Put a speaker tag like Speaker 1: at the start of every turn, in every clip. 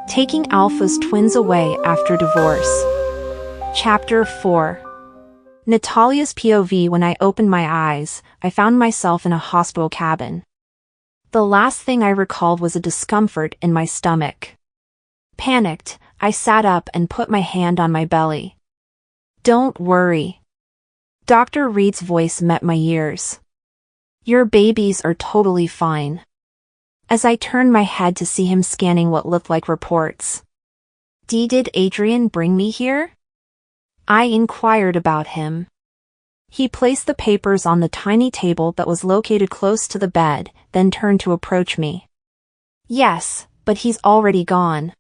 Speaker 1: Taking Alpha's twins away after divorce. Chapter 4. Natalia's POV. When I opened my eyes, I found myself in a hospital cabin. The last thing I recalled was a discomfort in my stomach. Panicked, I sat up and put my hand on my belly. "Don't worry." Dr. Reed's voice met my ears. "Your babies are totally fine." As I turned my head to see him scanning what looked like reports. Did Adrian bring me here?" I inquired about him. He placed the papers on the tiny table that was located close to the bed, then turned to approach me. "Yes, but he's already gone."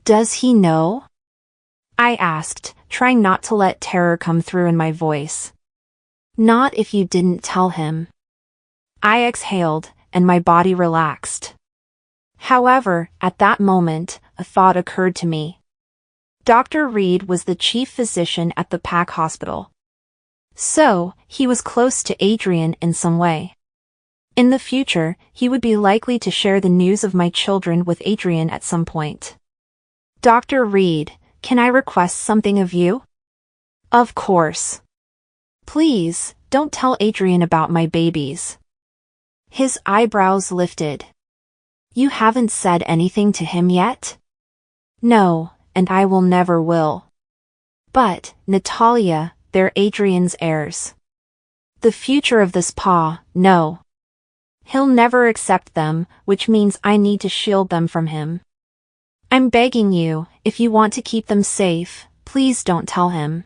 Speaker 1: "Does he know?" I asked, trying not to let terror come through in my voice. "Not if you didn't tell him." I exhaled, and my body relaxed. However, at that moment, a thought occurred to me. Dr. Reed was the chief physician at the PAC hospital. So, he was close to Adrian in some way. In the future, he would be likely to share the news of my children with Adrian at some point. "Dr. Reed, can I request something of you?" "Of course." "Please, don't tell Adrian about my babies." His eyebrows lifted. "You haven't said anything to him yet?" "No, and I will never will." "But, Natalia, they're Adrian's heirs." "The future of this 𝘠, no. He'll never accept them, which means I need to shield them from him. I'm begging you, if you want to keep them safe, please don't tell him."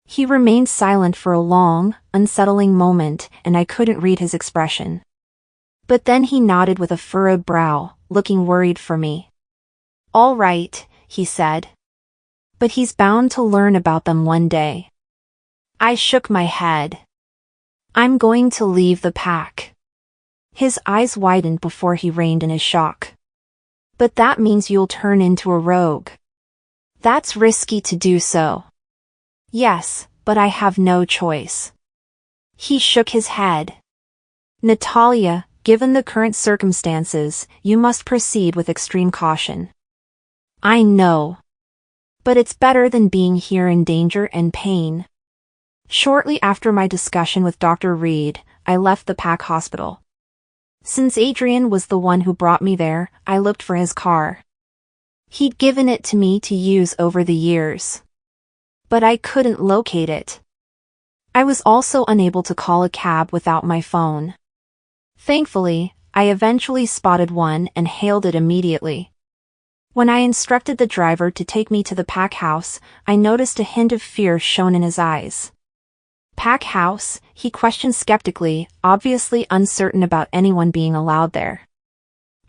Speaker 1: He remained silent for a long, unsettling moment, and I couldn't read his expression. But then he nodded with a furrowed brow, looking worried for me. "All right," he said. "But he's bound to learn about them one day." I shook my head. "I'm going to leave the PAC." His eyes widened before he reined in his shock. "But that means you'll turn into a rogue." "That's risky to do so." "Yes, but I have no choice." He shook his head. "Natalia, given the current circumstances, you must proceed with extreme caution." "I know. But it's better than being here in danger and pain." Shortly after my discussion with Dr. Reed, I left the PAC hospital. Since Adrian was the one who brought me there, I looked for his car. He'd given it to me to use over the years. But I couldn't locate it. I was also unable to call a cab without my phone. Thankfully, I eventually spotted one and hailed it immediately. When I instructed the driver to take me to the PAC house, I noticed a hint of fear shown in his eyes. "PAC house?" he questioned skeptically, obviously uncertain about anyone being allowed there.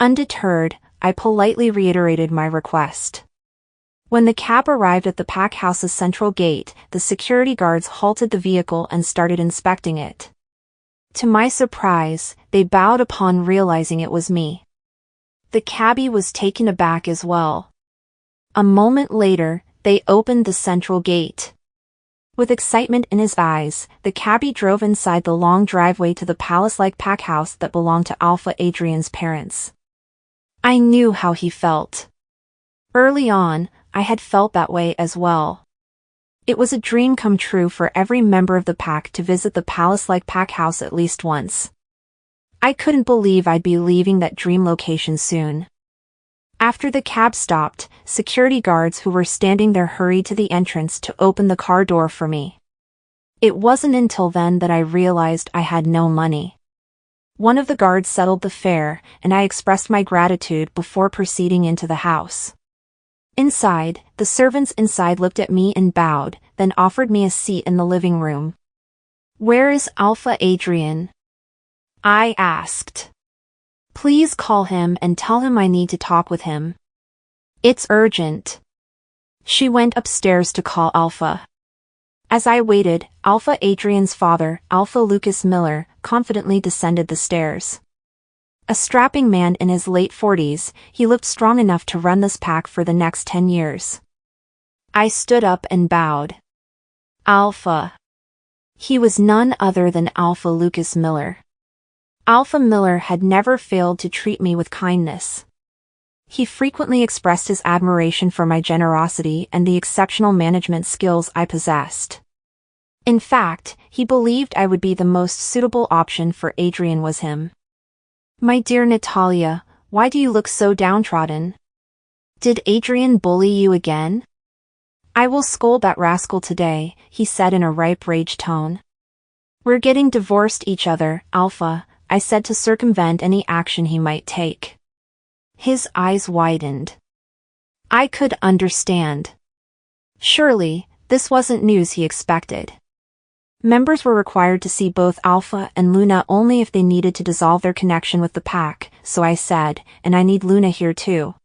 Speaker 1: Undeterred, I politely reiterated my request. When the cab arrived at the PAC house's central gate, the security guards halted the vehicle and started inspecting it. To my surprise, they bowed upon realizing it was me. The cabbie was taken aback as well. A moment later, they opened the central gate. With excitement in his eyes, the cabbie drove inside the long driveway to the palace-like PAC house that belonged to Alpha Adrian's parents. I knew how he felt. Early on, I had felt that way as well. It was a dream come true for every member of the PAC to visit the palace-like PAC house at least once. I couldn't believe I'd be leaving that dream location soon. After the cab stopped, security guards who were standing there hurried to the entrance to open the car door for me. It wasn't until then that I realized I had no money. One of the guards settled the fare, and I expressed my gratitude before proceeding into the house. Inside, the servants inside looked at me and bowed, then offered me a seat in the living room. "Where is Alpha Adrian?" I asked. "Please call him and tell him I need to talk with him. It's urgent." She went upstairs to call Alpha. As I waited, Alpha Adrian's father, 𝘍𝘓𝘓 Miller, confidently descended the stairs. A strapping man in his late 40s, he looked strong enough to run this PAC for the next 10 years. I stood up and bowed. "Alpha." He was none other than 𝘍𝘓𝘓 Miller. Alpha Miller had never failed to treat me with kindness. He frequently expressed his admiration for my generosity and the exceptional management skills I possessed. In fact, he believed I would be the most suitable option for Adrian 𝘍𝘓𝘓. My dear Natalia, why do you look so downtrodden? Did Adrian bully you again? I will scold that rascal today, he said in a ripe rage tone. We're getting divorced each other, Alpha, I said to circumvent any action he might take. His eyes widened. I could understand. Surely, this wasn't news he expected. Members were required to see both Alpha and Luna only if they needed to dissolve their connection with the pack, so I said, and I need Luna here too.